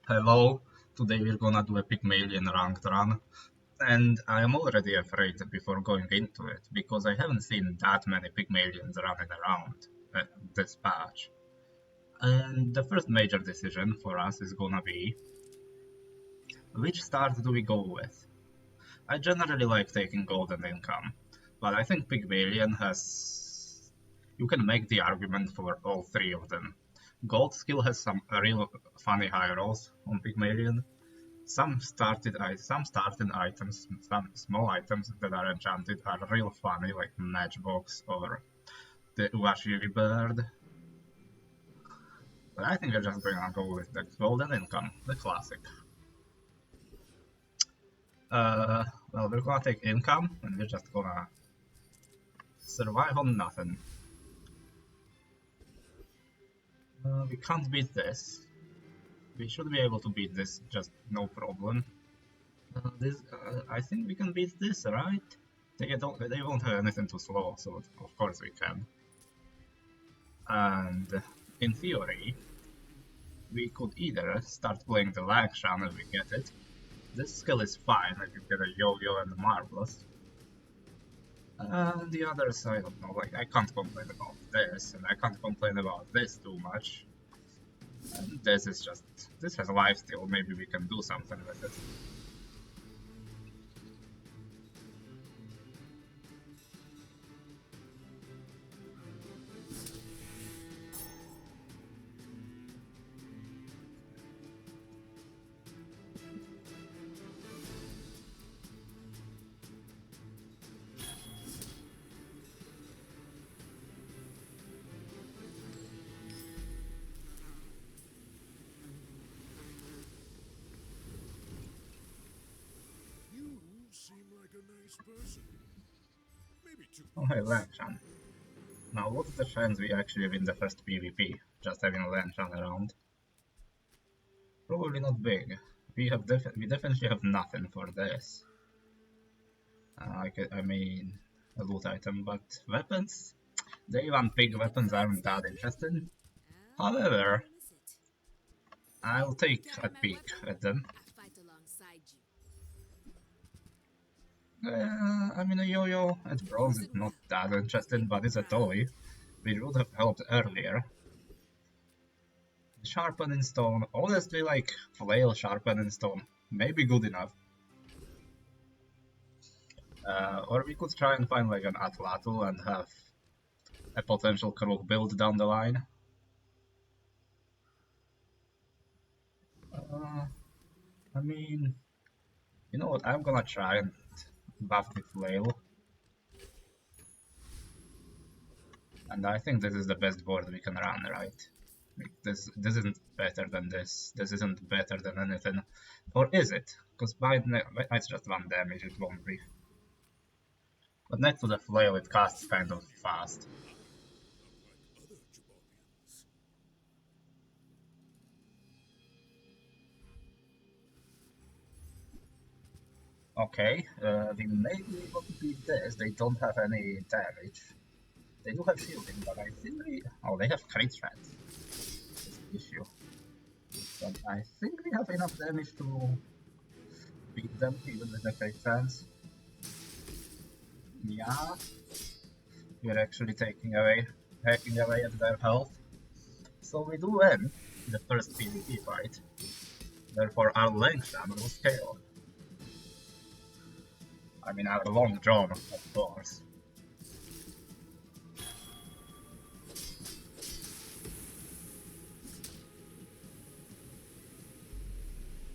Hello, today we're gonna do a Pygmalien ranked run, and I'm already afraid before going into it because I haven't seen that many Pygmaliens running around this patch. And the first major decision for us is gonna be which start do we go with? I generally like taking golden income, but I think Pygmalion has. You can make the argument for all three of them. Gold skill has some real funny high rolls on Pygmalion. Some starting items, some small items that are enchanted are real funny, like Matchbox or the Uashiri bird. But I think we're just gonna go with the golden income, the classic. Well, we're gonna take income, and we're just gonna survive on nothing. We can't beat this. We should be able to beat this, just no problem. I think we can beat this, right? They won't have anything too slow, so of course we can. And in theory, we could either start playing the Langshan if we get it. This skill is fine if you get a Yo-Yo and a Marvelous. And the others, I don't know, like I can't complain about this, and I can't complain about this too much. And this has lifesteal, maybe we can do something with it. Oh hey, Langshan. Now what's the chance we actually win the first PvP, just having a Langshan around? Probably not big. We definitely have nothing for this. I mean, a loot item, but weapons? The even big weapons aren't that interesting. However, I'll take a peek at them. I mean, a yo-yo at bronze is not that interesting, but it's a toy, which would have helped earlier. Sharpening stone, honestly, like flail sharpening stone, maybe good enough. Or we could try and find like an Atlatl and have a potential Krug build down the line. I mean, you know what? I'm gonna try and buff the flail. And I think this is the best board we can run, right? Like this isn't better than this. This isn't better than anything. Or is it? Because it's just one damage, it won't be. But next to the flail, it casts kind of fast. Okay, we may be able to beat this. They don't have any damage. They do have shielding, but I think they have crit threat. That's the issue. But I think we have enough damage to beat them, even with the crit chance. Yeah. We're actually hacking away at their health. So we do win the first PvP fight. Therefore our length damage was scaled. I mean our long john, of course.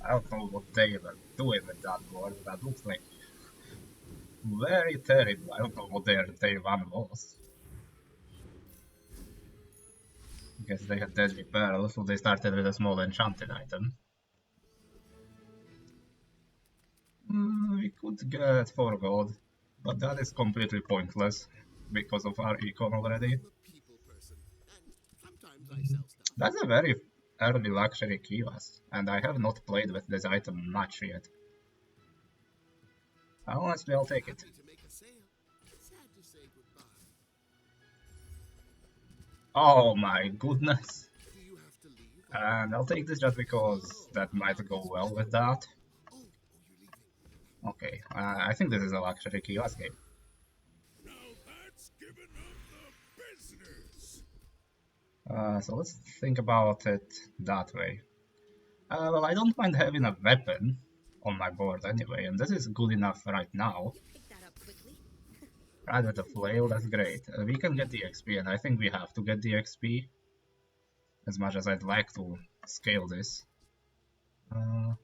I don't know what they were doing with that board. That looks like very terrible. I don't know what their day one was. I guess they had Deadly Pearl, so they started with a small enchanted item. We could get 4 gold, but that is completely pointless because of our econ already. That's a very early luxury Kiuas, and I have not played with this item much yet. Honestly, I'll take it. Oh my goodness. And I'll take this just because that might go well with that. Okay, I think this is a luxury Kiuas game. So let's think about it that way. Well, I don't mind having a weapon on my board anyway, and this is good enough right now. Rather the flail, that's great. We can get the XP, and I think we have to get the XP, as much as I'd like to scale this. Do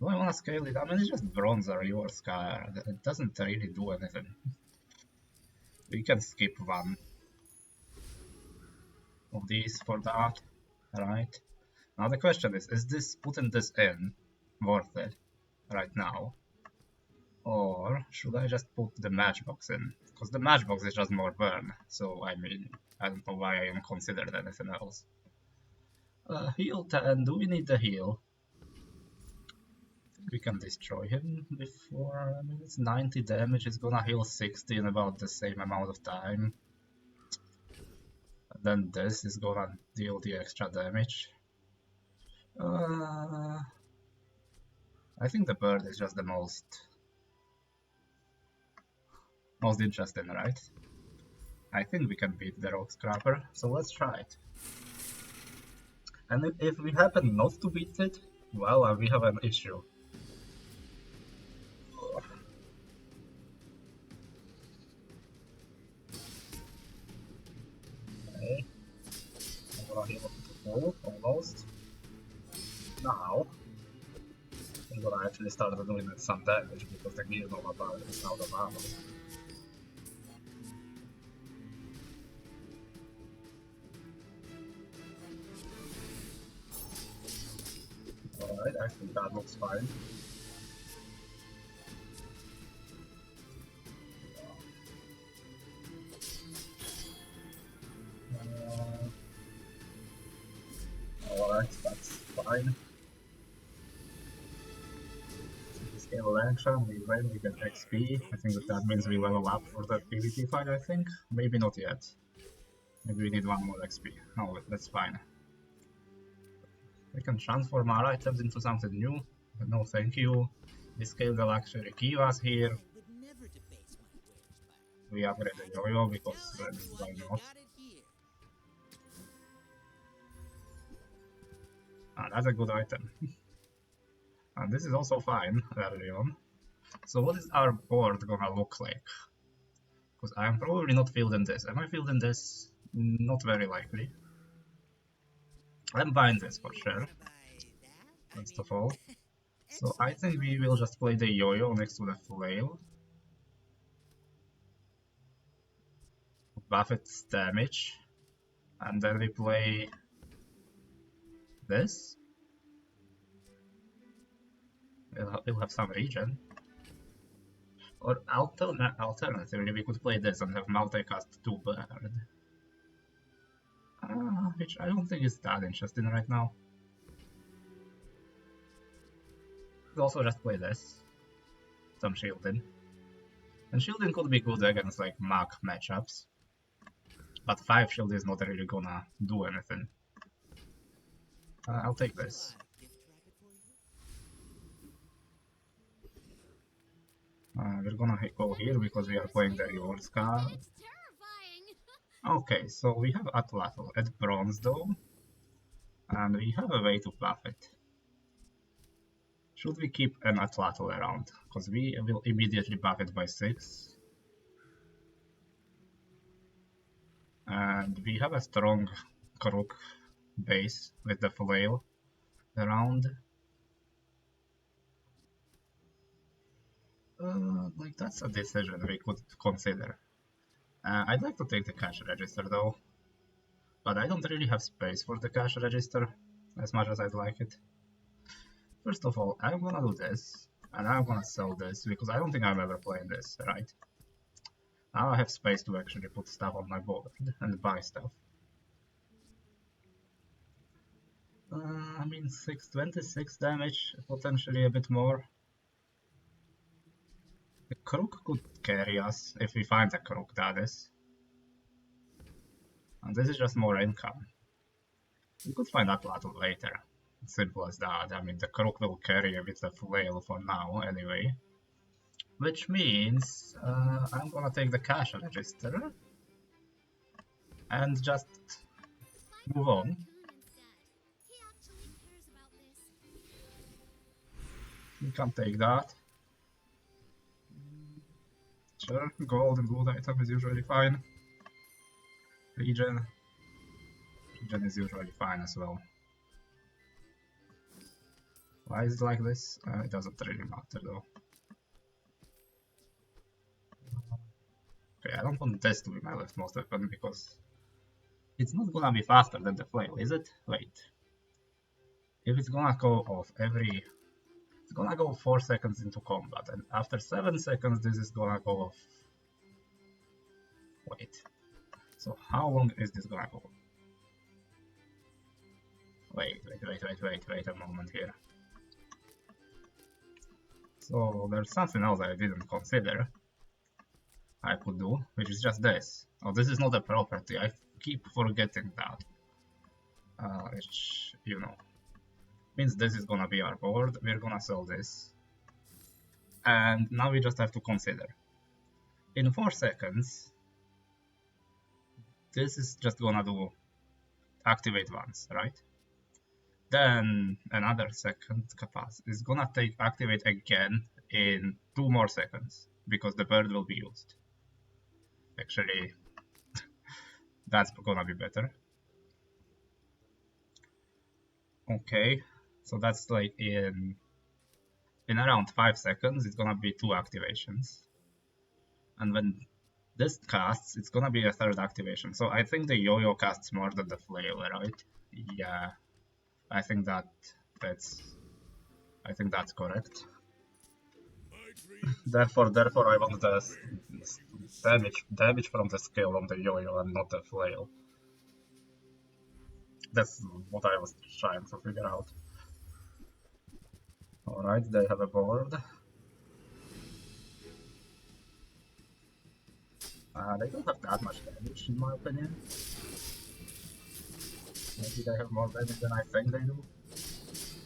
I want to scale it? I mean, it's just bronze or yours card. It doesn't really do anything. We can skip one of these for that, right? Now the question is this putting this in worth it right now? Or should I just put the matchbox in? Because the matchbox is just more burn, so I mean, I don't know why I even considered anything else. Heal 10, do we need the heal? We can destroy him before, I mean, it's 90 damage, it's gonna heal 60 in about the same amount of time. Then this is gonna deal the extra damage. I think the bird is just the most interesting, right? I think we can beat the rock scrapper, so let's try it. And if we happen not to beat it, well, we have an issue. Okay. I'm gonna heal full, almost. Now, I'm gonna actually start doing some damage because the gear nova bar is out of ammo. Alright, I think that looks fine. Alright, that's fine. Scale action, we win, we get XP. I think that means we level up for the PvP fight, I think. Maybe not yet. Maybe we need one more XP. Oh, that's fine. We can transform our items into something new. No thank you. We scale the luxury Kiuas here. We upgrade the yo-yo because why not? That's a good item. And this is also fine early on. So what is our board gonna look like? Because I'm probably not fielding this. Am I fielding this? Not very likely. I'm buying this for sure, first of all. So I think we will just play the yo-yo next to the flail. Buff its damage. And then we play this. It'll have some regen. Or alternatively, we could play this and have multicast 2 bird. Which I don't think is that interesting right now. Could also just play this. Some shielding. And shielding could be good against like mag matchups. But 5 shield is not really gonna do anything. I'll take this. We're gonna go here because we are playing the rewards card. Okay, so we have Atlatl at bronze though. And we have a way to buff it. Should we keep an Atlatl around? Because we will immediately buff it by 6. And we have a strong Crook base with the flail around. Like that's a decision we could consider. I'd like to take the cash register though. But I don't really have space for the cash register as much as I'd like it. First of all, I'm gonna do this, and I'm gonna sell this, because I don't think I'm ever playing this, right? Now I have space to actually put stuff on my board and buy stuff. I mean, 626 damage, potentially a bit more. The Crook could carry us, if we find a Crook, that is. And this is just more income. We could find that out later. Simple as that. I mean, the crook will carry with the flail for now, anyway. Which means I'm gonna take the cash register and just move on. We can take that. Sure, gold and gold item is usually fine. Regen is usually fine as well. Why is it like this? It doesn't really matter though. Okay, I don't want this to be my leftmost weapon because it's not gonna be faster than the flail, is it? Wait. If it's gonna go off it's gonna go 4 seconds into combat, and after 7 seconds this is gonna go off. Wait. So how long is this gonna go? Wait a moment here. So there's something else I didn't consider I could do, which is just this. Oh, this is not a property, I keep forgetting that. Which, you know, means this is gonna be our board, we're gonna sell this. And now we just have to consider. In 4 seconds, this is just gonna do activate once, right? Then another second capacity is gonna take activate again in 2 more seconds because the bird will be used. Actually, that's gonna be better. Okay, so that's like in around 5 seconds, it's gonna be 2 activations. And when this casts, it's gonna be a 3rd activation. So I think the yo-yo casts more than the flail, right? Yeah, I think that's correct. Therefore, I want the damage from the skill on the yo-yo and not the flail. That's what I was trying to figure out. Alright, they have a board. They don't have that much damage, in my opinion. Maybe they have more damage than I think they do.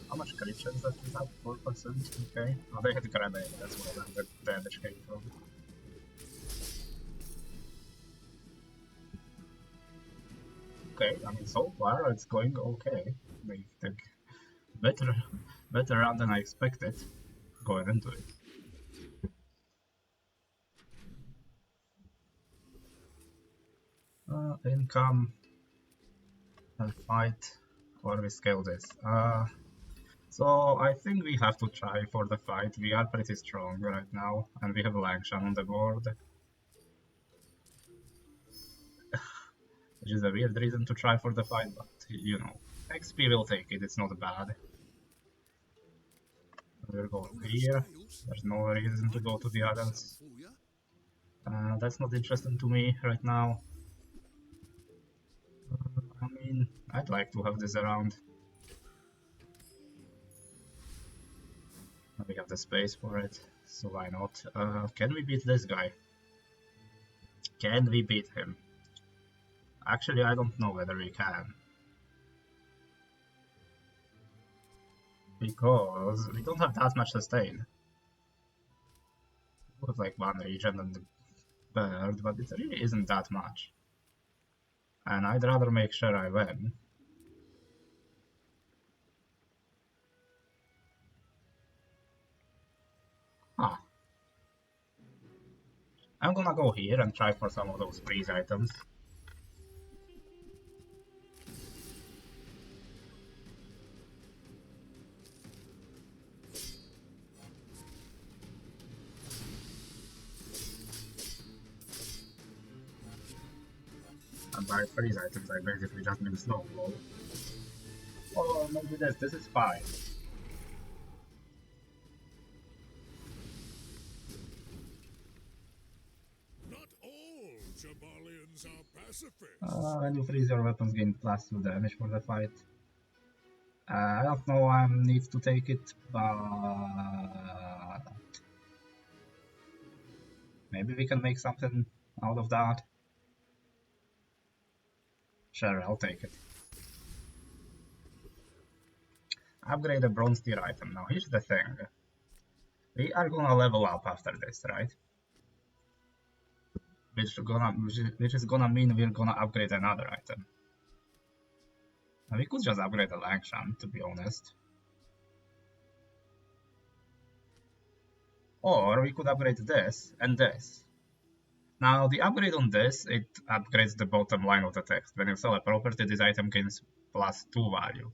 How much creatures does this have? 4%? Okay. Oh, they had grenade, that's where the damage came from. Okay, I mean, so far it's going okay. They take better run than I expected going into it. Income and fight, or we scale this. So I think we have to try for the fight. We are pretty strong right now, and we have Langshan on the board. Which is a weird reason to try for the fight, but you know, XP will take it, it's not bad. We'll go here, there's no reason to go to the others. That's not interesting to me right now. I mean, I'd like to have this around. We have the space for it, so why not? Can we beat this guy? Can we beat him? Actually, I don't know whether we can. Because we don't have that much sustain. We have like 1 regen and the bird, but it really isn't that much. And I'd rather make sure I win. Huh. I'm gonna go here and try for some of those freeze items. And by freeze items, I basically just mean snow blow. Oh, maybe this is fine. Not all Pygmaliens are pacifists. When you freeze your weapons, gain +2 damage for the fight. I don't know, I need to take it, but maybe we can make something out of that. Sure, I'll take it. upgrade a bronze tier item. Now here's the thing. We are gonna level up after this, right? Which is gonna mean we're gonna upgrade another item. Now, we could just upgrade the Langshan, to be honest. Or we could upgrade this and this. Now the upgrade on this, it upgrades the bottom line of the text. When you sell a property, this item gains +2 value.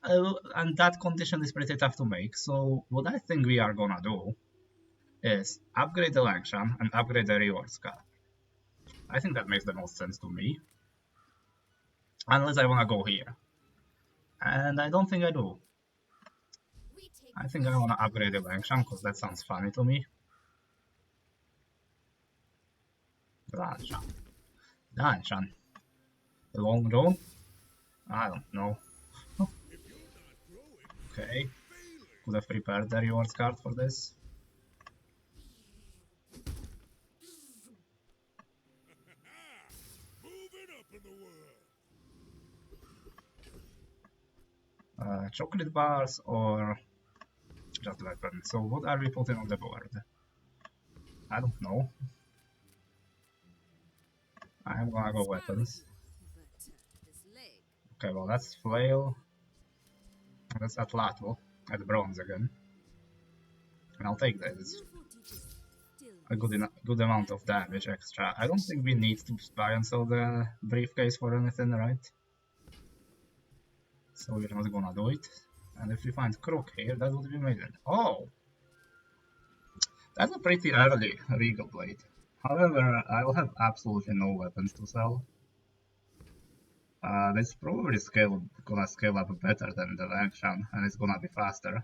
And that condition is pretty tough to make, so what I think we are gonna do is upgrade the Langshan and upgrade the rewards card. I think that makes the most sense to me. Unless I wanna go here. And I don't think I do. I think I wanna upgrade the Langshan because that sounds funny to me. Langshan. The long run? I don't know. Okay. Could have prepared the rewards card for this. Chocolate bars or just weapons. So what are we putting on the board? I don't know. I'm gonna go weapons. Okay, well that's flail. That's atlatl at bronze again. And I'll take that. It's a good amount of damage extra. I don't think we need to buy and sell the briefcase for anything, right? So we're not gonna do it. And if we find crook here, that would be amazing. Oh! That's a pretty early regal blade. However, I will have absolutely no weapons to sell. That's probably gonna scale up better than the Langshan, and it's gonna be faster.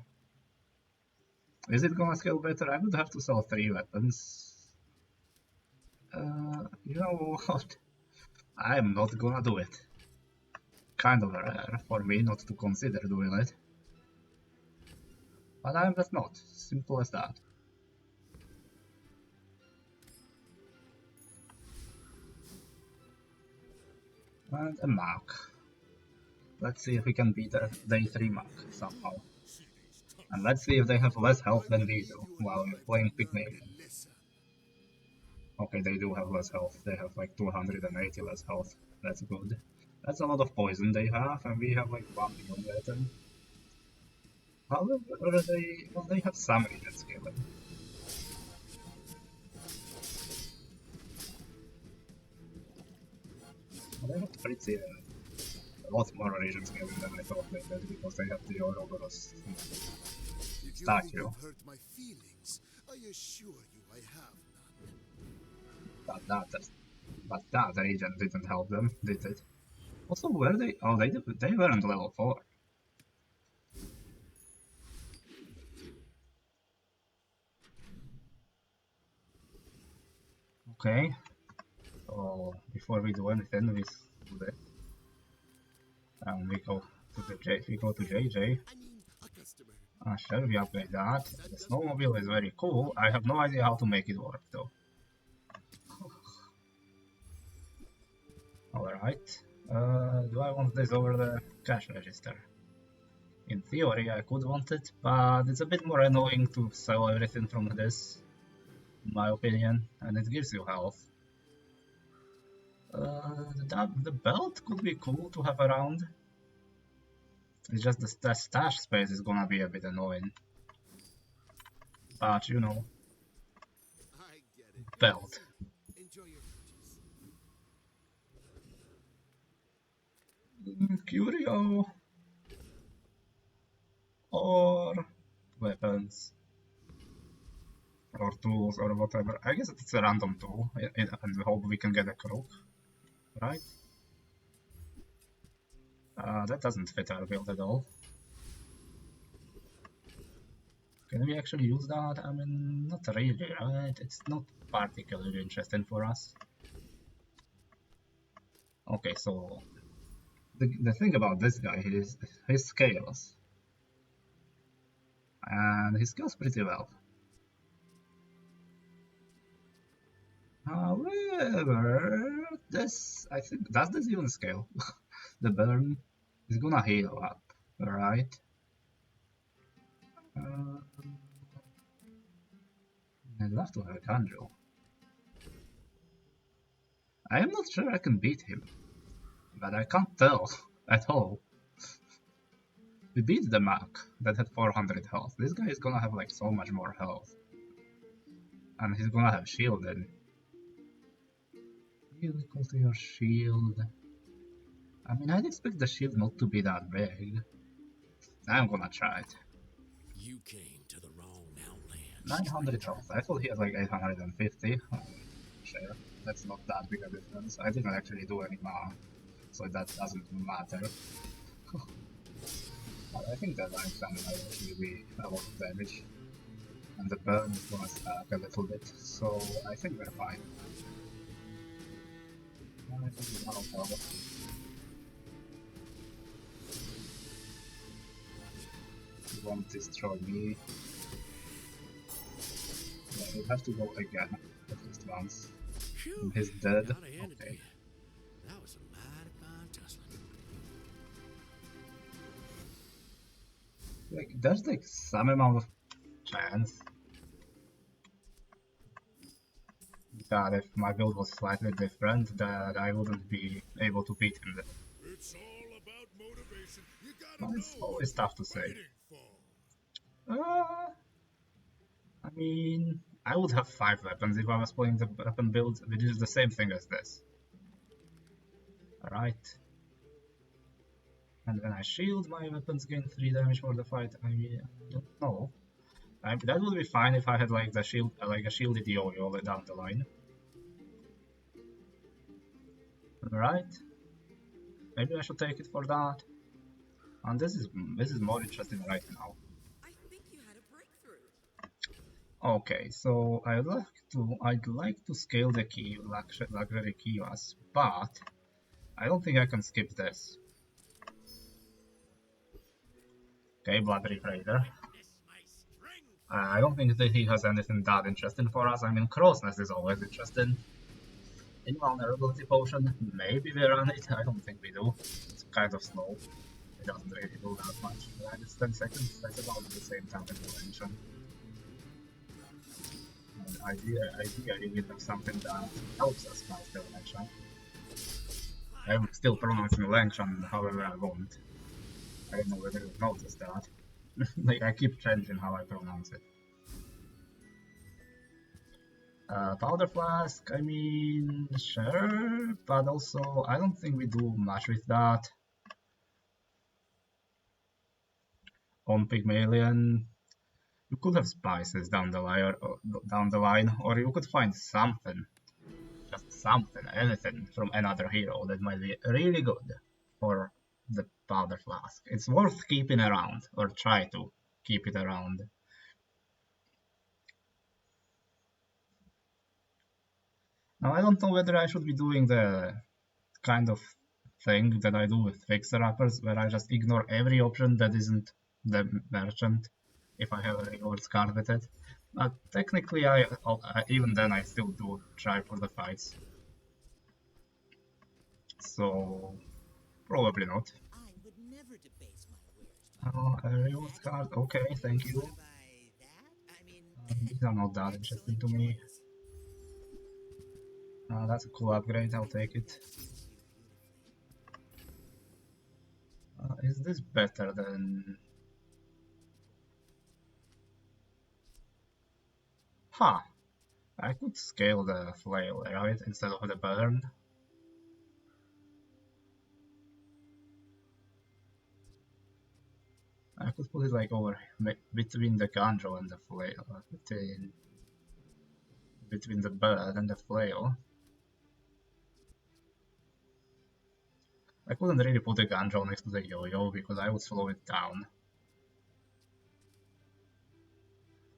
Is it gonna scale better? I would have to sell 3 weapons. You know what? I'm not gonna do it. Kind of rare for me not to consider doing it. But I'm just not. Simple as that. And a mark. Let's see if we can beat a day 3 mark somehow. And let's see if they have less health than we do while we're playing Pygmalien. Okay, they do have less health. They have like 280 less health. That's good. That's a lot of poison they have, and we have like 1 million weapon. However, they have some regen scaling. They have pretty a lot more regen scaling than I thought they did because they have the Ouroboros statue. Hurt my feelings. I assure you I have none. But that regen didn't help them, did it? Also, were they? Oh, they weren't level 4. Okay. So before we do anything, we do this. And we go to the JJ. Sure, we upgrade that. The snowmobile is very cool. I have no idea how to make it work though. Alright. Do I want this over the cash register? In theory, I could want it, but it's a bit more annoying to sell everything from this, in my opinion, and it gives you health. The belt could be cool to have around. It's just the stash space is gonna be a bit annoying. But you know, belt. Curio or weapons or tools or whatever. I guess it's a random tool and we hope we can get a crook, right? That doesn't fit our build at all. Can we actually use that? I mean, not really, right? It's not particularly interesting for us. Okay, so the thing about this guy is he scales. And he scales pretty well. However, this, I think, does this even scale? The burn is gonna heal up, right? Uh, I'd love to have a Kanjo. I am not sure I can beat him, but I can't tell at all. We beat the Mac that had 400 health. This guy is gonna have like so much more health. And he's gonna have shield then. Heal equal to your shield. I mean, I'd expect the shield not to be that big. I'm gonna try it. You came to the wrong outland, 900 stranger. health. I thought he had like 850. Sure, that's not that big a difference. I didn't actually do any mana, so that doesn't matter. But I think that I'm gonna actually be a lot of damage. And the burn is gonna stack a little bit, so I think we're fine. I think we're not trouble. He won't destroy me. Yeah, he'll have to go again, at least once. Phew, He's dead. gotta hand it to Okay. you. That was a mighty fine tussling. Like, there's like some amount of chance that if my build was slightly different, that I wouldn't be able to beat him. It's all about motivation. You But gotta it's know always tough to say. fighting for. I mean, I would have 5 weapons if I was playing the weapon build, which is the same thing as this. Alright. And when I shield, my weapons gain 3 damage for the fight. I don't know. That would be fine if I had like the shield, like a shielded yo-yo down the line. Right? Maybe I should take it for that. And this is more interesting right now. I think you had a breakthrough. Okay, so I'd like to scale the luxury Kiuas, but I don't think I can skip this. Okay, Blood Raider. I don't think that he has anything that interesting for us. I mean, Crossness is always interesting. Invulnerability Potion, maybe we run it. I don't think we do. It's kind of slow. It doesn't really do that much. And it's 10 seconds, that's about the same time as Prevention. And ideally we have something that helps us pass the Prevention. I'm still pronouncing Lengshan however I want. I don't know whether you've noticed that. Like, I keep changing how I pronounce it. Powder Flask, I mean, sure, but also I don't think we do much with that. On Pygmalien, you could have spices down the line, or you could find something, just something, anything from another hero that might be really good for the Powder Flask. It's worth keeping around, or try to keep it around. Now, I don't know whether I should be doing the kind of thing that I do with fixer uppers, where I just ignore every option that isn't the merchant if I have a reward card with it. But technically, even then I still do try for the fights. So probably not. I would never debase my wares. Oh, a reward card. Okay, thank you. By that, I mean, These are not that interesting to me. That's a cool upgrade. I'll take it. Is this better than? Huh. I could scale the flail, right, instead of the burn. I could put it like over between the Ganjo and the flail, between the bird and the flail. I couldn't really put the Ganjo next to the yo-yo because I would slow it down.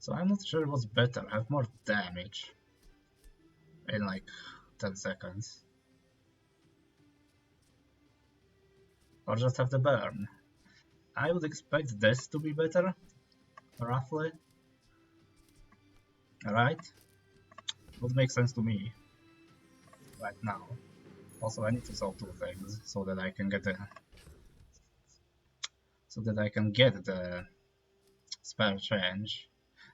So I'm not sure what's better, have more damage in like 10 seconds. Or just have the burn. I would expect this to be better, roughly. Right? Would make sense to me right now. Also, I need to sell 2 things so that I can get the spare change.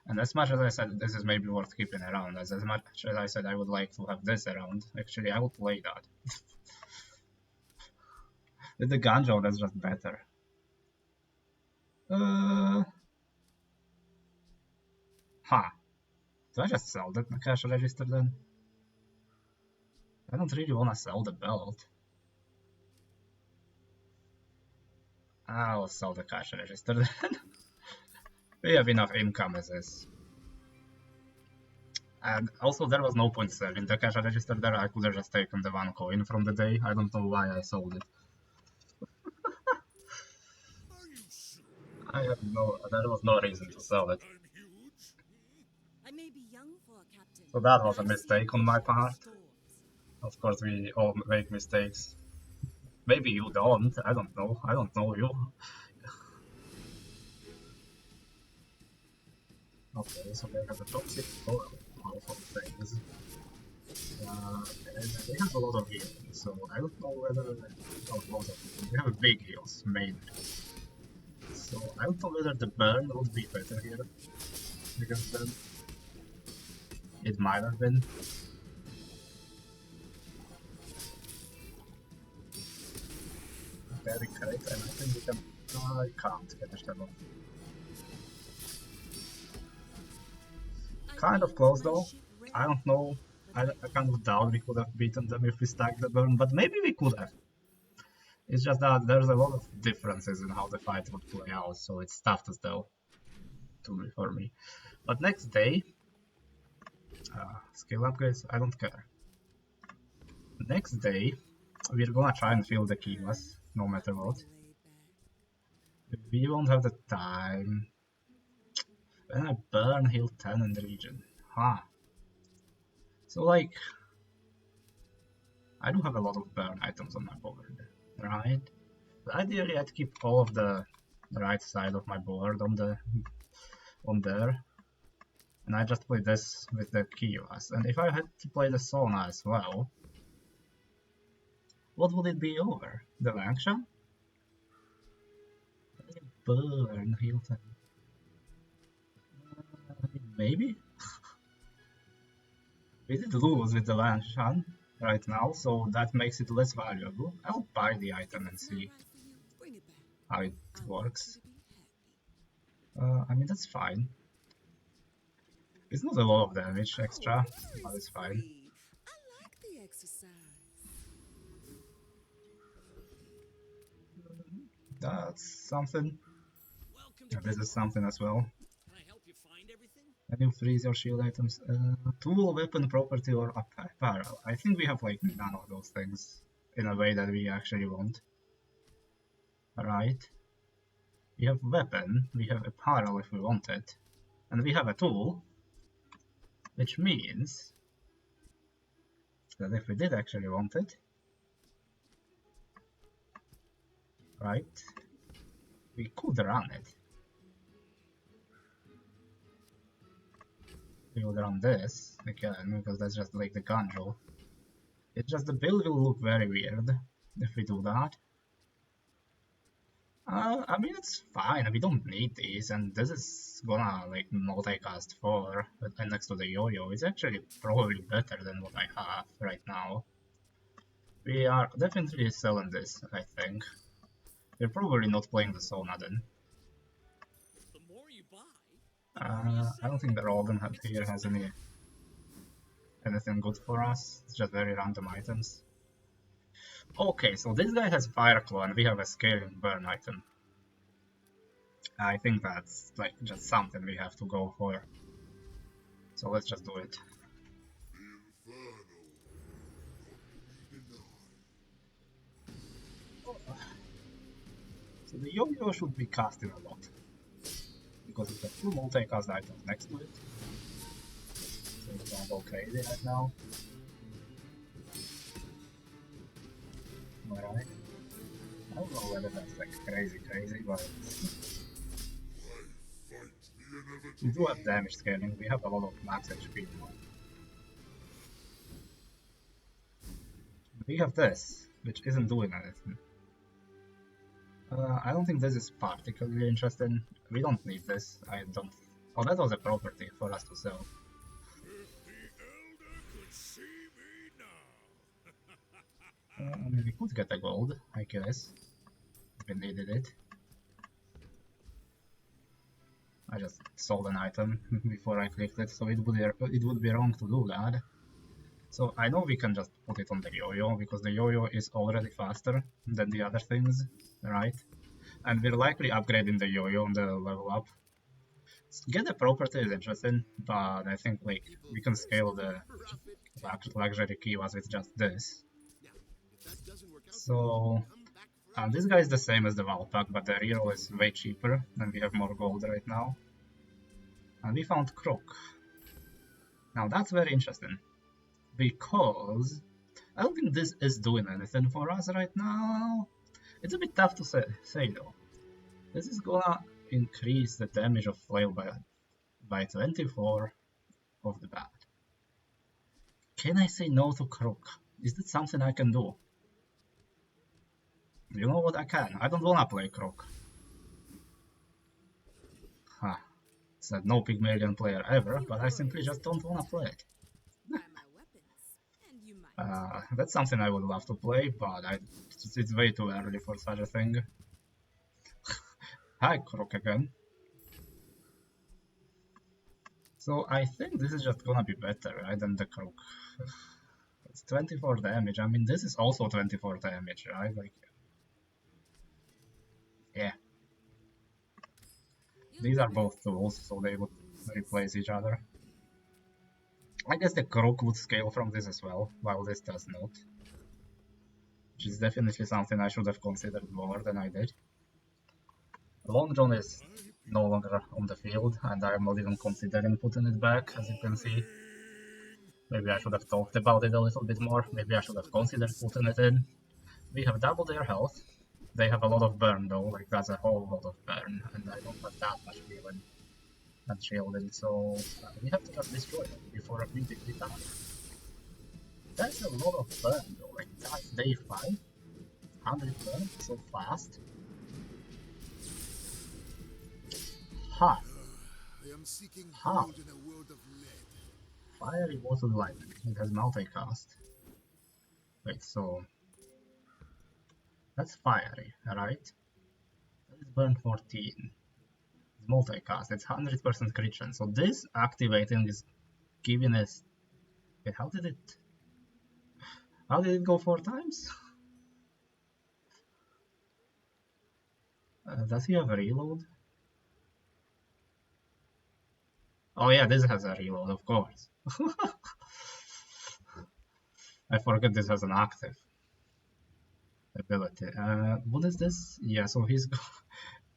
And as much as I said this is maybe worth keeping around, as much as I said I would like to have this around, actually I would play that. With the Ganjo, that's just better. Huh. Do I just sell the cash register then? I don't really want to sell the belt. I'll sell the cash register then. We have enough income as is. And also there was no point selling the cash register there, I could have just taken the 1 coin from the day. I don't know why I sold it. Are you sure? There was no reason to sell it. I'm huge? I may be young for a captain. So that but was a I've mistake seen on my visions of part. storms. Of course we all make mistakes. Maybe you don't, I don't know you. Okay, so they have a toxic coil, powerful things. And they have a lot of healing, so I don't know whether... Oh, lots of healing. They have big heals, mainly. So I don't know whether the burn would be better here against them. It might have been. Very great, and I think we can... I can't finish them off. Kind of close though. I don't know. I kind of doubt we could have beaten them if we stacked the burn, but maybe we could have. It's just that there's a lot of differences in how the fight would play out, so it's tough to tell for me. But next day, skill upgrades, I don't care. Next day, we're gonna try and fill the Kiuas, no matter what. We won't have the time. When I burn, heal 10 in the region. Huh. So like, I do have a lot of burn items on my board, right? But ideally I'd keep all of the right side of my board on there. And I just play this with the Kiuas. And if I had to play the Sona as well, what would it be over? The Langshan? Burn, heal 10. Maybe? We did lose with the Langshan right now, so that makes it less valuable. I'll buy the item and see how it works. I mean, that's fine. It's not a lot of damage extra, but it's fine. I like the exercise. That's something. Welcome And this is something as well. Can I help you find everything? Can you freeze your shield items? Tool, weapon, property, or apparel. I think we have like none of those things in a way that we actually want. Alright. We have weapon, we have apparel if we want it, and we have a tool, which means that if we did actually want it, right, we could run it. We would run this again, because that's just like the Ganjo. It's just the build will look very weird if we do that. I mean, it's fine, we don't need these, and this is gonna like multicast 4 and next to the yo-yo. It's actually probably better than what I have right now. We are definitely selling this, I think. We're probably not playing the Sona then. The more you buy, I don't think the Rogan here has anything good for us. It's just very random items. Okay, so this guy has Fire Claw and we have a Scaling Burn item. I think that's like just something we have to go for. So let's just do it. So the yo-yo should be casting a lot. Because it's got 2 multi-cast items next to it. So it's gonna go crazy right now. Alright. I don't know whether that's like crazy, but we do have damage scaling, we have a lot of max HP now. We have this, which isn't doing anything. I don't think this is particularly interesting. We don't need this. I don't. Oh, that was a property for us to sell. If the elder could see me now. I mean, we could get a gold, I guess. If we needed it. I just sold an item before I clicked it, so it would be wrong to do that. So I know we can just put it on the yo-yo, because the yo-yo is already faster than the other things, right? And we're likely upgrading the yo-yo on the level up. Get the property is interesting, but I think like we can scale the luxury Kiuas with just this. So this guy is the same as the Valpak, but the reroll is way cheaper, and we have more gold right now. And we found Crook. Now that's very interesting, because I don't think this is doing anything for us right now. It's a bit tough to say though. This is gonna increase the damage of flail by 24 off the bat. Can I say no to Crook? Is that something I can do? You know what, I can. I don't wanna play Crook. Huh. Said no Pygmalion player ever, but I simply just don't wanna play it. That's something I would love to play, but it's way too early for such a thing. Hi, Crook again. So I think this is just gonna be better, right, than the Crook. It's 24 damage. I mean, this is also 24 damage, right? Like, yeah. These are both tools, so they would replace each other. I guess the Crook would scale from this as well, while this does not. Which is definitely something I should have considered more than I did. Long John is no longer on the field, and I'm not even considering putting it back, as you can see. Maybe I should have talked about it a little bit more. Maybe I should have considered putting it in. We have double their health. They have a lot of burn though, like that's a whole lot of burn, and I don't have that much healing and shielding, so we have to just destroy them before we die. That's a lot of burn though, like that's day 5. 100 burn, so fast. Ha! I am seeking Ha! gold in a world of lead. Fiery Water Lightning. It has multicast. Wait, so that's fiery, right? That is burn 14. It's multicast. It's 100% crit chance. So this activating is giving us. Wait, how did it go 4 times? Does he have a reload? Oh yeah, this has a reload, of course. I forget this has an active ability. What is this? Yeah, so he's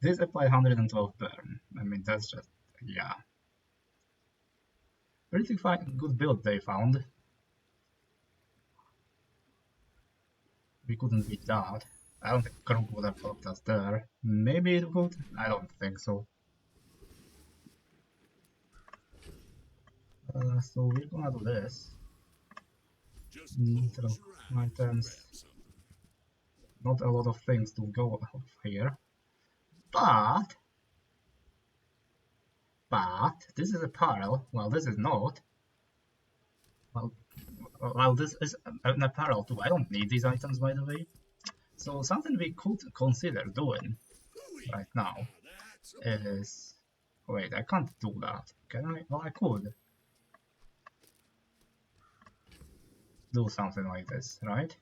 this apply 112 burn. I mean, that's just, yeah. Pretty fine, good build they found. We couldn't beat that. I don't think Krug would have helped us there. Maybe it would? I don't think so. So we're gonna do this. Neutral items. Not a lot of things to go off here. But this is a apparel. Well, this is not. Well, this is an apparel too. I don't need these items, by the way. So something we could consider doing right now is... Wait, I can't do that. Can I? Well, I could do something like this, right?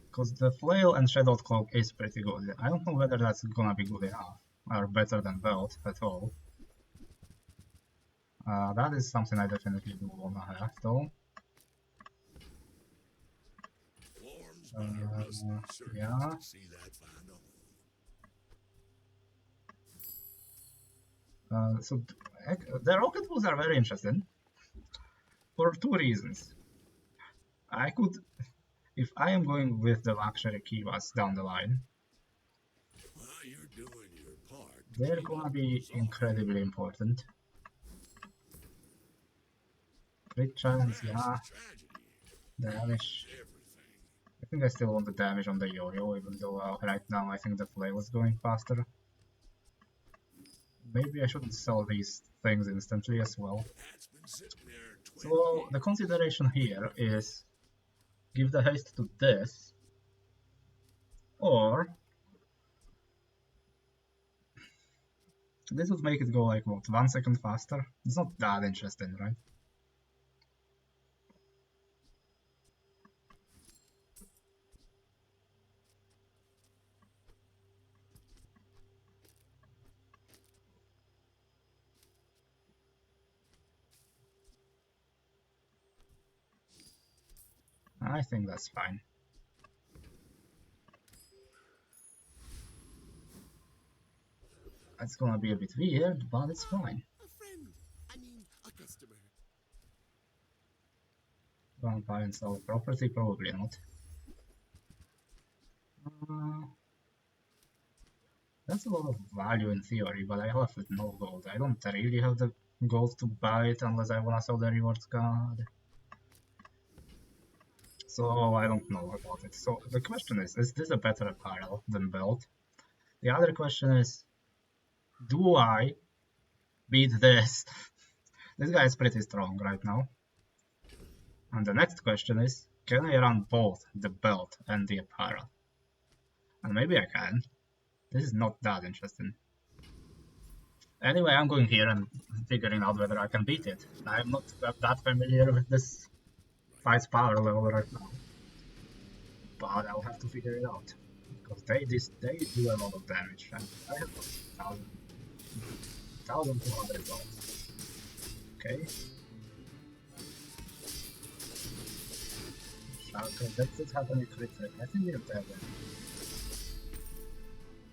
Because the flail and shadowed cloak is pretty good. I don't know whether that's gonna be good enough or better than belt at all. That is something I definitely do wanna have though. Yeah. So the rocket balls are very interesting for 2 reasons. I could, if I am going with the luxury Kiuas down the line, they're gonna be incredibly important. Crit chance, yeah. Damage. think I still want the damage on the yo-yo, even though right now I think the flail is going faster. Maybe I shouldn't sell these things instantly as well. So the consideration here is give the haste to this, or this would make it go like what, 1 second faster? It's not that interesting, right? I think that's fine. It's gonna be a bit weird, but it's fine. A friend. I mean, a customer. Gonna buy and sell property? Probably not. That's a lot of value in theory, but I have with no gold. I don't really have the gold to buy it unless I wanna sell the rewards card. So I don't know about it. So the question is this a better apparel than belt? The other question is, do I beat this? This guy is pretty strong right now. And the next question is, can I run both the belt and the apparel? And maybe I can. This is not that interesting. Anyway, I'm going here and figuring out whether I can beat it. I'm not that familiar with this fight's power level right now. But I'll have to figure it out. Because they do a lot of damage. And I have 1,200 gold. Okay. Okay, let's have any crit rate. I think we have that.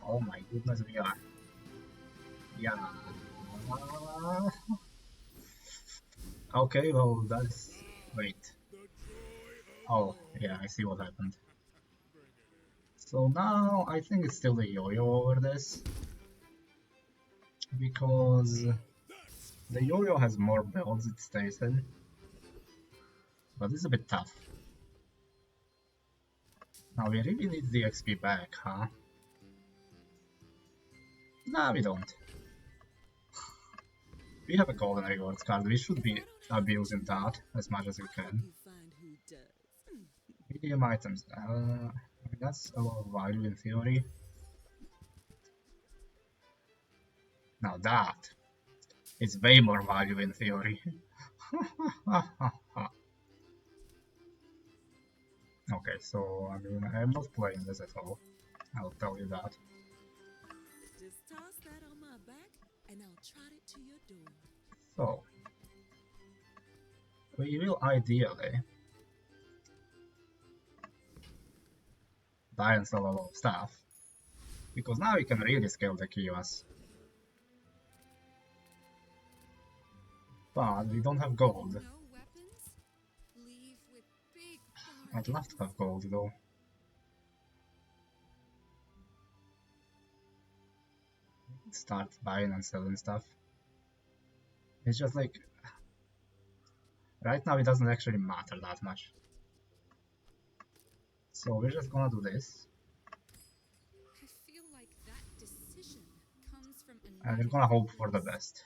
Oh my goodness, we are. Yeah. Okay, well, that's... Wait. Oh, yeah, I see what happened. So now, I think it's still the yo-yo over this. Because... the yo-yo has more builds it stays in. But it's a bit tough. Now we really need the XP back, huh? Nah, we don't. We have a golden rewards card, we should be abusing that as much as we can. Medium items, I mean, that's a lot of value in theory. Now that is way more value in theory. Okay, so I mean, I'm not playing this at all. I'll tell you that. Just toss that on my back, and I'll trot it to your door. So, we will ideally buy and sell a lot of stuff, because now we can really scale the Kiuas. But we don't have gold. No weapons? Leave with big I'd love to have gold though. Start buying and selling stuff. It's just like... right now it doesn't actually matter that much. So we're just gonna do this. I feel like that decision comes from And we're gonna hope for the best.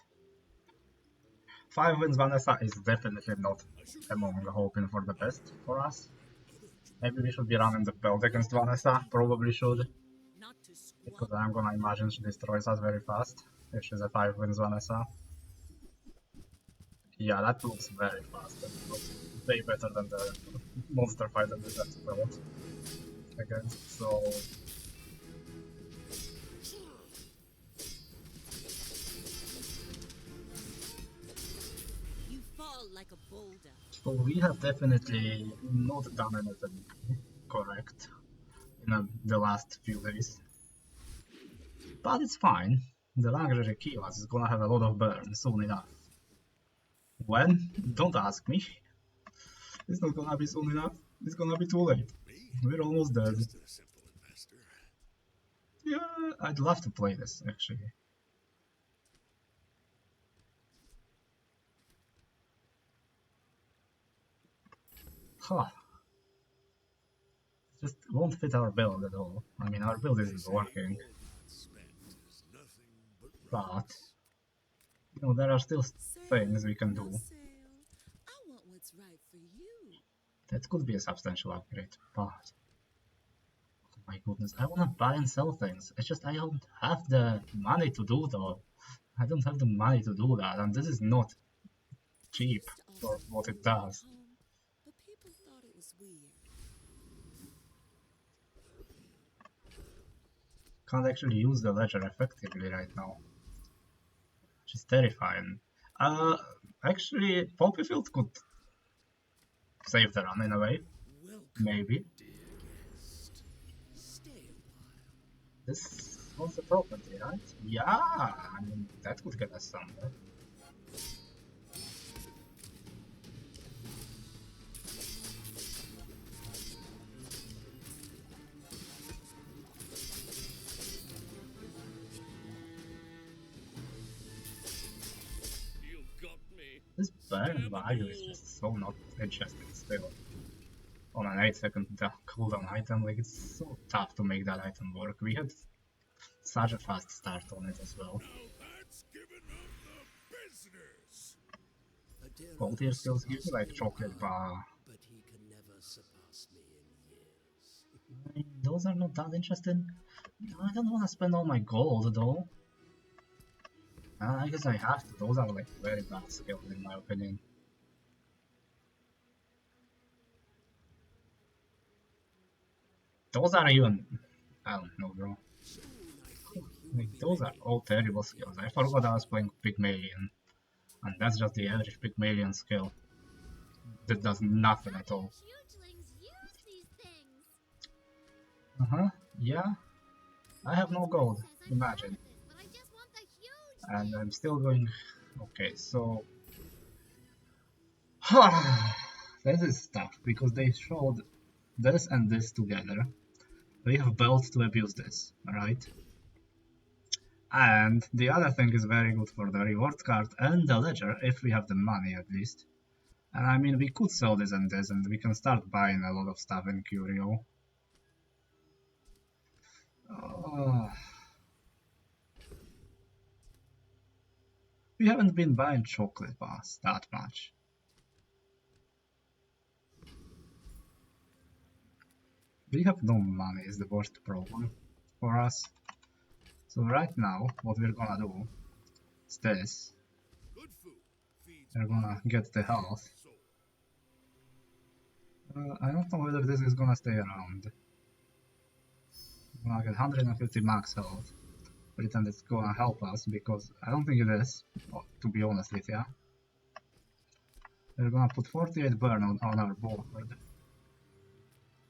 5 wins Vanessa is definitely not among hoping for the best for us. Maybe we should be running the belt against Vanessa, probably should. Because I'm gonna imagine she destroys us very fast if she's a 5 wins Vanessa. Yeah, that looks very fast. That looks way better than the monster fight that we had to belt against, so... You fall like a boulder. So we have definitely not done anything correct in the last few days. But it's fine. The luxury Kiuas is gonna have a lot of burn soon enough. When? Don't ask me. It's not gonna be soon enough. It's gonna be too late. We're almost dead. Yeah, I'd love to play this actually. Huh. Just won't fit our build at all. I mean, our build isn't Say working, all that's spent is nothing but but rice. there are still things Sale, we can no do. sale. I want what's right for you. That could be a substantial upgrade, but oh my goodness, I wanna buy and sell things. It's just I don't have the money to do though. I don't have the money to do that, and this is not I cheap used to offer for a what it full ride does. home, but people thought it was weird. Can't actually use the ledger effectively right now, which is terrifying. Uh, Actually, Poppyfield could save the run in a way, Welcome, maybe. dear guest. Stay a while. This was the property, right? Yeah, I mean, that could get us somewhere. You got me. This burn value is Stabbable. just so not interesting still. On an 8-second cooldown item, like it's so tough to make that item work. We had such a fast start on it as well. Now that's giving them the business. All tier skills give you like chocolate bar. But he can never surpass me in years. I mean, those are not that interesting. I don't want to spend all my gold though. I guess I have to. Those are like very bad skills in my opinion. Those are even. I don't know, bro. Soon I think you will Like, be those are ready. all terrible skills. I forgot I was playing Pygmalien. And that's just the average Pygmalion skill. That does nothing at all. Hugelings use these things. Uh-huh, yeah. I have no Someone gold, says I'm bad imagine. at this, but I just want the huge And thing. I'm still going... Okay, so... This is tough, because they showed this and this together. We have built to abuse this, right? And the other thing is very good for the reward card and the ledger, if we have the money at least. And I mean, we could sell this, and we can start buying a lot of stuff in Curio. Uh, we haven't been buying chocolate bars that much. We have no money is the worst problem for us. So right now, what we're gonna do is this. Good food feeds We're gonna get the health. soul. I don't know whether this is gonna stay around. We're gonna get 150 max health. Pretend it's gonna help us, because I don't think it is, to be honest with ya. We're gonna put 48 burn on our board.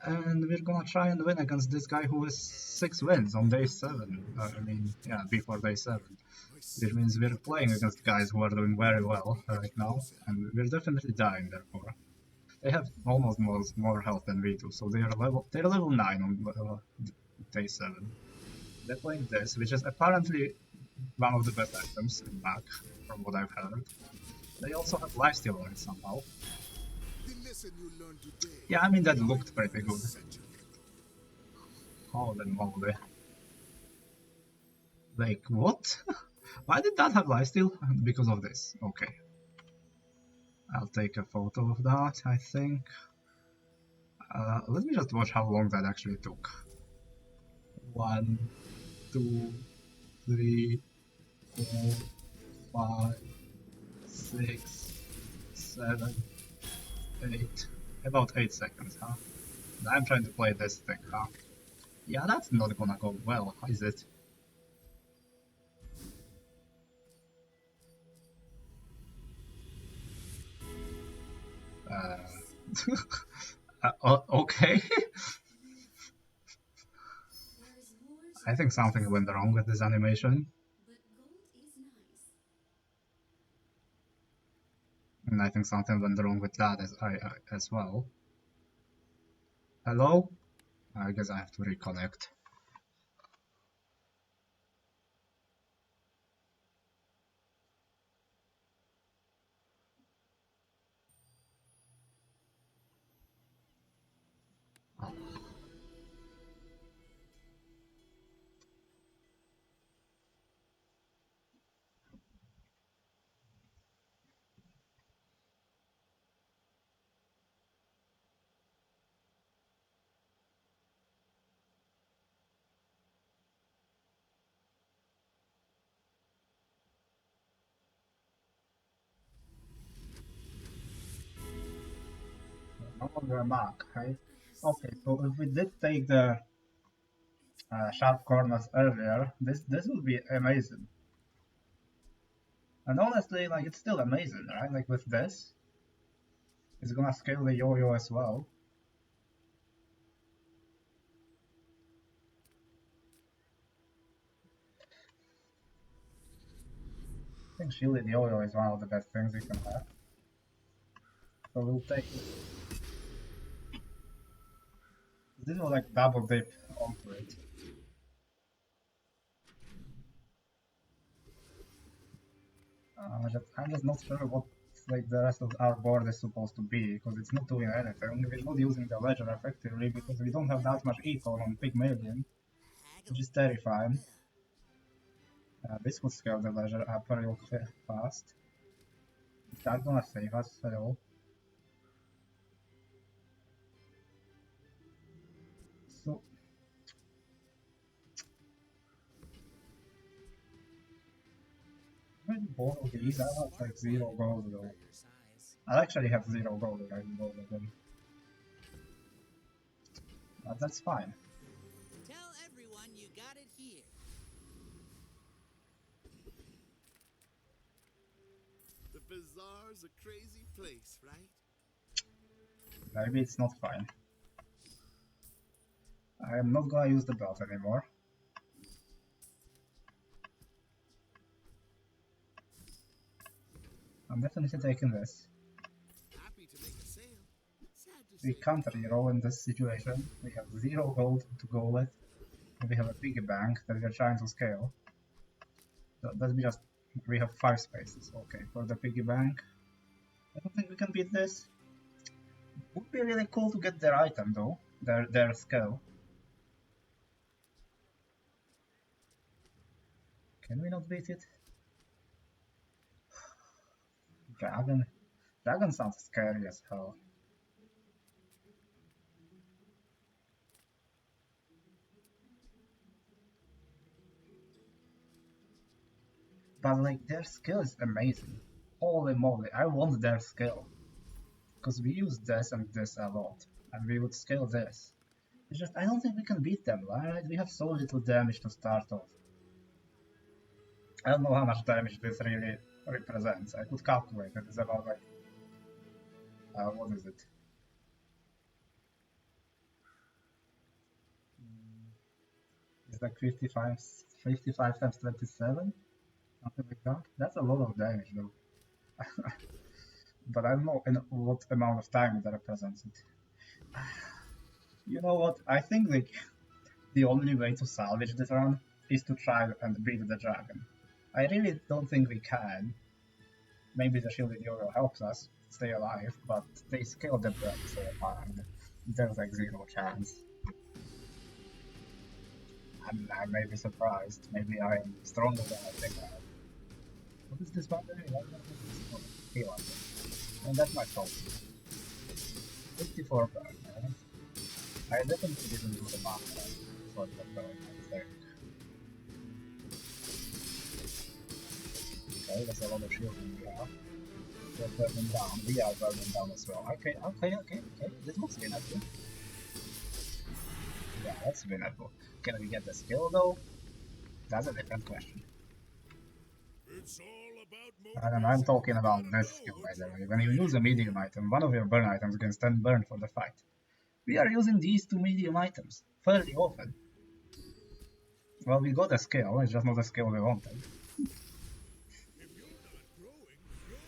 And we're gonna try and win against this guy who has 6 wins on day 7. I mean, yeah, before day 7. Which means we're playing against guys who are doing very well right now, and we're definitely dying therefore. They have almost more health than we do, so they're level 9 on day 7. They're playing this, which is apparently one of the best items in back, from what I've heard. They also have lifesteal on it somehow. The lesson you learned today. Yeah, I mean that looked pretty good. Century. Holy moly. Like, what? Why did that have lifesteal? Because of this. Okay. I'll take a photo of that, I think. Let me just watch how long that actually took. 1, 2, 3, 4, 5, 6, 7, 8. About 8 seconds, huh? And I'm trying to play this thing, huh? Yeah, that's not gonna go well, is it? Okay. There's more I think something went wrong with this animation. but gold is nice. And I think something went wrong with that as well. Hello? I guess I have to reconnect. on the map, right? I have Okay, so so if we did take the sharp corners earlier, this would be amazing. And honestly, like, it's still amazing, right? Like, with this, it's gonna scale the yo-yo as well. I think shielded yo-yo is one of the best things we can have. So we'll take it. This will like double dip onto it. I'm just not sure what like the rest of our board is supposed to be, because it's not doing anything. We're not using the ledger effectively because we don't have that much eco on Pygmalien, which is terrifying. This would scale the ledger up real fast. Is that gonna save us at all? So maybe both of these. I have like 0 gold though. I actually have 0 gold right in both of them. That's fine. Tell everyone you got it here. The Bazaar's a crazy place, right? Maybe it's not fine. I am not gonna use the belt anymore. I'm definitely taking this. Happy to make a sale. Sad to We say can't reroll in this situation. We have 0 gold to go with. And we have a piggy bank that we are trying to scale. So that's just we have 5 spaces. Okay, for the piggy bank. I don't think we can beat this. Would be really cool to get their item though. Their skill. Can we not beat it? Dragon. Dragon sounds scary as hell. But like their skill is amazing. Holy moly, I want their skill. Because we use this and this a lot. And we would scale this. It's just I don't think we can beat them, right? We have so little damage to start off. I don't know how much damage this really represents. I could calculate it. It's about like what is it? It's like 55 times 27? Something like that. That's a lot of damage though. But I don't know in what amount of time that represents it. You know what? I think like the only way to salvage this run is to try and beat the dragon. I really don't think we can. Maybe the shielded yo-yo helps us stay alive, but they scaled the breath so hard. There's like 0 chance. I may be surprised. Maybe I'm stronger than I think I am. What is this boundary? Kiuas. And that's my fault. 54 burn, right? I definitely didn't do the math for the burn, I think. Okay, that's a lot of shielding we have. We're burning down. We are burning down as well. Okay. This looks winnable. Yeah, that's winnable. Can we get the skill though? That's a different question. It's all about And I'm talking about this skill, by the way. When you use a medium item, one of your burn items can stand burn for the fight. We are using these 2 medium items fairly often. Well, we got a skill, it's just not the skill we wanted. If you're not growing, you're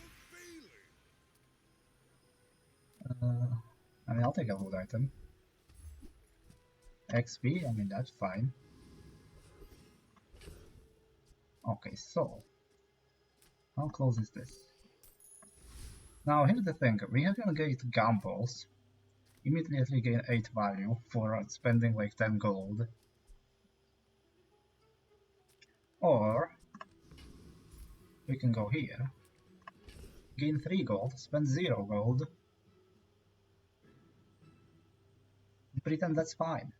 failing. I mean, I'll take a wood item. XP, I mean, that's fine. Okay, so how close is this? Now, here's the thing. We are gonna get gumballs. Immediately gain 8 value for spending like 10 gold. Or we can go here. Gain 3 gold, spend 0 gold. Pretend that's fine.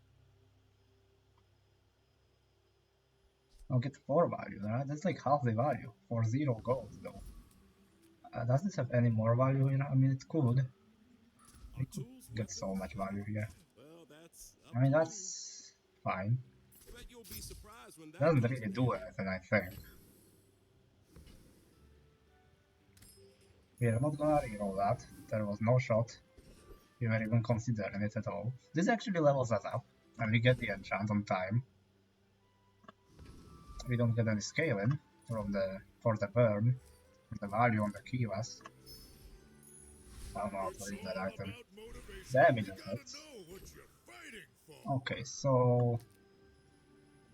I'll get 4 value, right? That's like half the value for 0 gold though. Does this have any more value here? I mean, it could. We could get so much value here. Well, that's I mean, that's fine. Bet you'll be surprised when that Doesn't comes really in do handy. anything, I think. We are not gonna reroll that. There was no shot. We were even considering it at all. This actually levels us up, and we get the enchant on time. We don't get any scaling from for the burn, the value on the Kiuas. I don't know how to read that item. Damage effects. Okay, so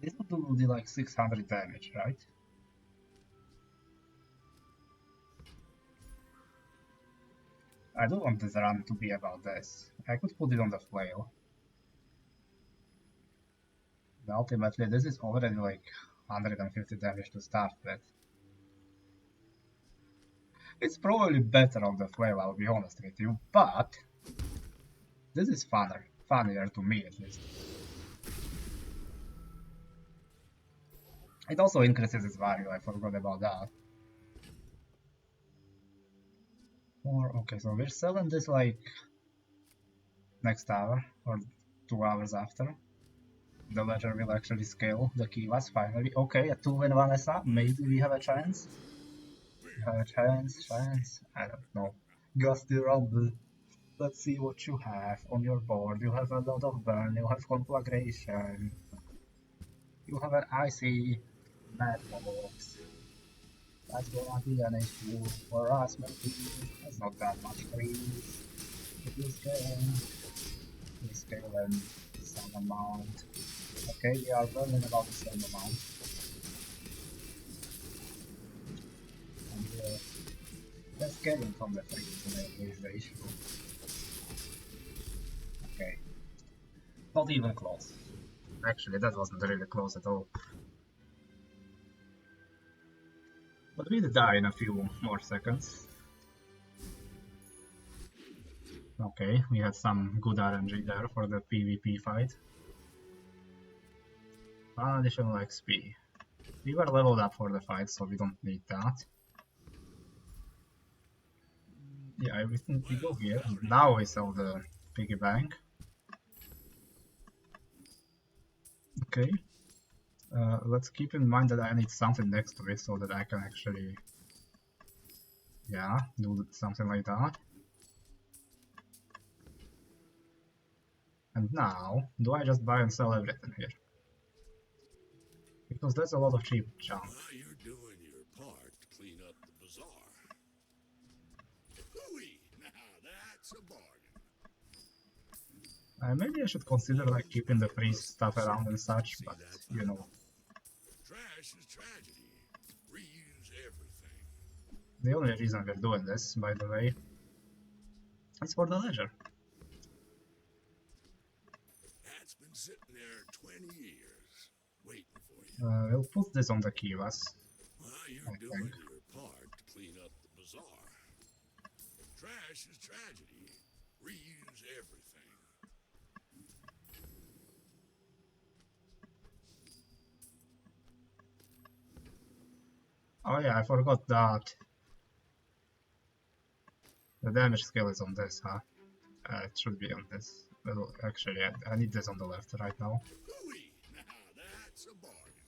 this would do like 600 damage, right? I do want this run to be about this. I could put it on the flail. But ultimately, this is already like 150 damage to start with. It's probably better on the flail, I'll be honest with you, but this is funnier to me at least. It also increases its value, I forgot about that. Okay, so we're selling this like next hour or 2 hours after. The ledger will actually scale the Kiuas finally. Okay, a 2-win Vanessa, maybe we have a chance. We have a chance, I don't know. Gusty Rumble. Let's see what you have on your board. You have a lot of burn, you have conflagration. You have an icy mad box. That's gonna be an issue for us, maybe. That's not that much freeze. We scale in some amount. Okay, we are burning about the same amount. And we're scaling from the freeze is the issue. Okay. Not even close. Actually, that wasn't really close at all. But we'll die in a few more seconds. Okay, we had some good RNG there for the PvP fight. Additional XP. We were leveled up for the fight, so we don't need that. Yeah, everything we go here. Now we sell the piggy bank. Okay. Let's keep in mind that I need something next to it so that I can actually, yeah, do something like that. And now, do I just buy and sell everything here? Because that's a lot of cheap junk. Well, you're doing your part to clean up the bazaar. Hooey! Now that's a bargain. Maybe I should consider like keeping the priest stuff around and such, but you know. Trash is tragedy. Reuse everything. The only reason we're doing this, by the way, is for the ledger. That's been sitting there 20 years, waiting for you. We'll put this on the Kiuas. Well, you're doing your part to clean up the bazaar. Trash is tragedy. Reuse everything. Oh yeah, I forgot that. The damage scale is on this, huh? It should be on this. Well, actually, I need this on the left right now. Hooey! Now that's a bargain.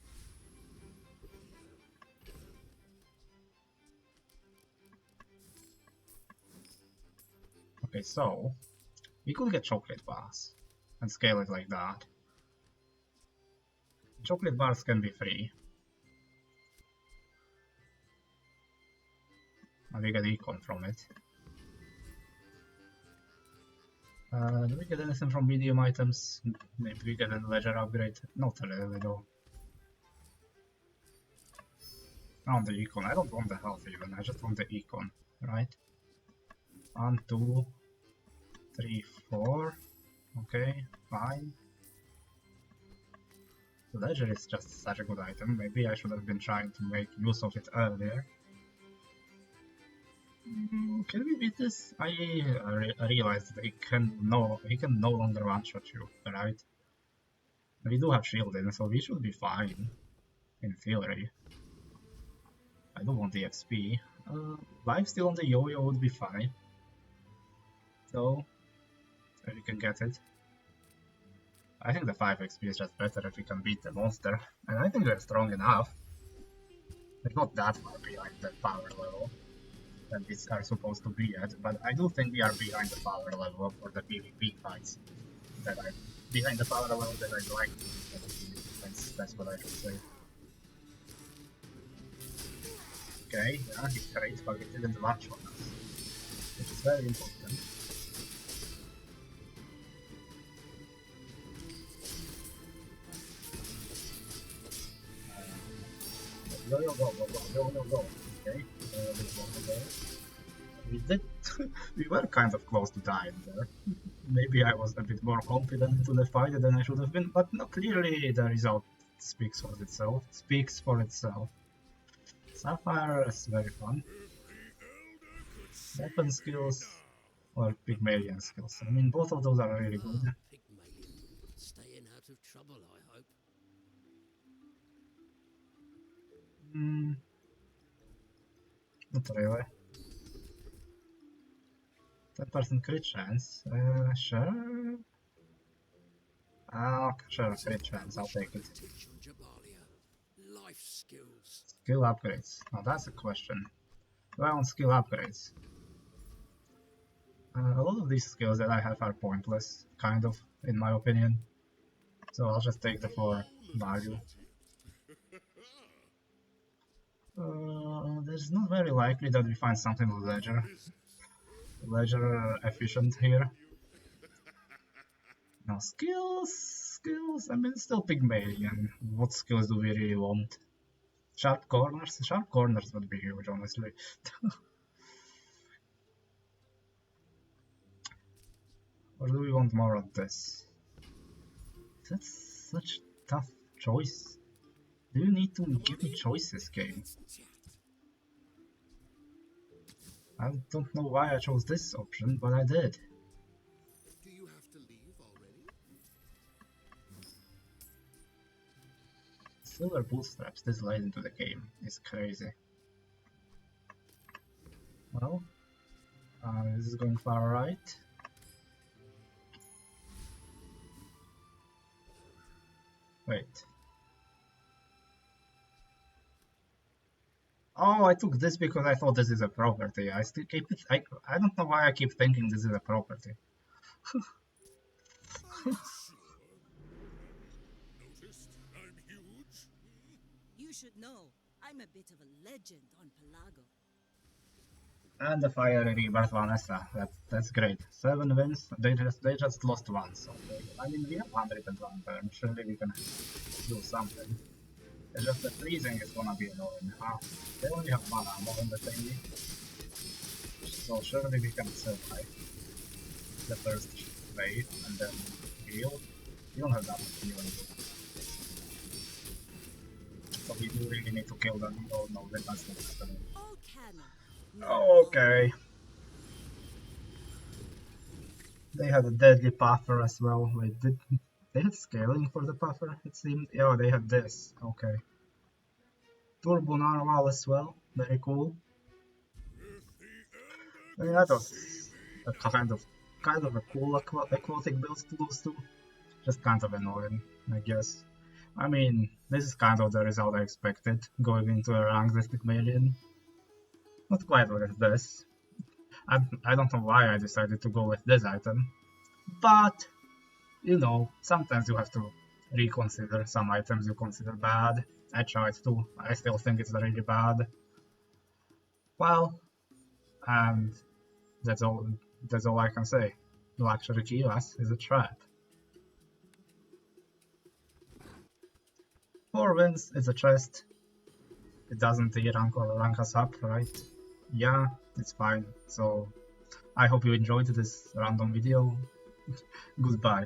Okay, so we could get chocolate bars and scale it like that. Chocolate bars can be free. And we get econ from it. Do we get anything from medium items? Maybe we get a ledger upgrade? Not really though. I want the econ. I don't want the health even, I just want the econ, right? 1, 2, 3, 4. Okay, fine. The ledger is just such a good item. Maybe I should have been trying to make use of it earlier. Can we beat this? I realized that he can no longer one-shot you, right? We do have shielding, so we should be fine, in theory. I don't want the XP. Life still on the yo-yo would be fine. So, if we can get it. I think the 5 XP is just better if we can beat the monster, and I think we're strong enough. We're not that far behind the power level that we are supposed to be at, but I do think we are behind the power level for the PvP fights. Behind the power level that I like. That's what I should say. Okay, yeah, he trades, but he didn't launch on us, which is very important. Go. Okay, we did. We were kind of close to dying there. Maybe I was a bit more confident into the fight than I should have been, but no, clearly the result speaks for itself. Sapphire is very fun. Weapon skills or Pygmalion skills. I mean, both of those are really good. Pygmalion, staying out of trouble, I hope. Not really. 10% crit chance. Sure. Okay, sure, crit chance. I'll take it. Life skills. Skill upgrades. Now that's a question. Do I want skill upgrades? A lot of these skills that I have are pointless, kind of, in my opinion. So I'll just take the 4 value. There's not very likely that we find something ledger efficient here. Now skills, I mean still Pygmalion. What skills do we really want? Sharp corners would be huge, honestly. Or do we want more of this? That's such a tough choice. Do you need to give me choices, game? I don't know why I chose this option, but I did. Do you have to leave already? Silver bootstraps this late into the game is crazy. Well, this is going far right. Wait. Oh, I took this because I thought this is a property. I still keep it. I don't know why I keep thinking this is a property. Noticed I'm huge? You should know, I'm a bit of a legend on Pelago. And the fiery rebirth Vanessa. That's great. 7 wins. They just lost once. Okay. I mean, we have 101 turn. Surely we can do something. It's just the freezing is gonna be annoying. They only have 1 ammo in the thingy. So surely we can survive the first wave and then heal. We don't have that much healing. So we do really need to kill them. Oh no, that's not happening. All cannon. Okay. They had a deadly puffer as well. Wait, they had scaling for the puffer, it seemed? Yeah, they had this. Okay. Turbo Narwhal as well. Very cool. Yeah, that was a kind of a cool aquatic build to lose to. Just kind of annoying, I guess. I mean, this is kind of the result I expected, going into a rank with Pygmalion. Not quite like this. I don't know why I decided to go with this item, but, you know, sometimes you have to reconsider some items you consider bad. I tried to, I still think it's really bad. Well, and that's all I can say. Luxury Kiuas is a trap. 4 wins, it's a chest. It doesn't rank us up, right? Yeah, it's fine. So I hope you enjoyed this random video. Goodbye.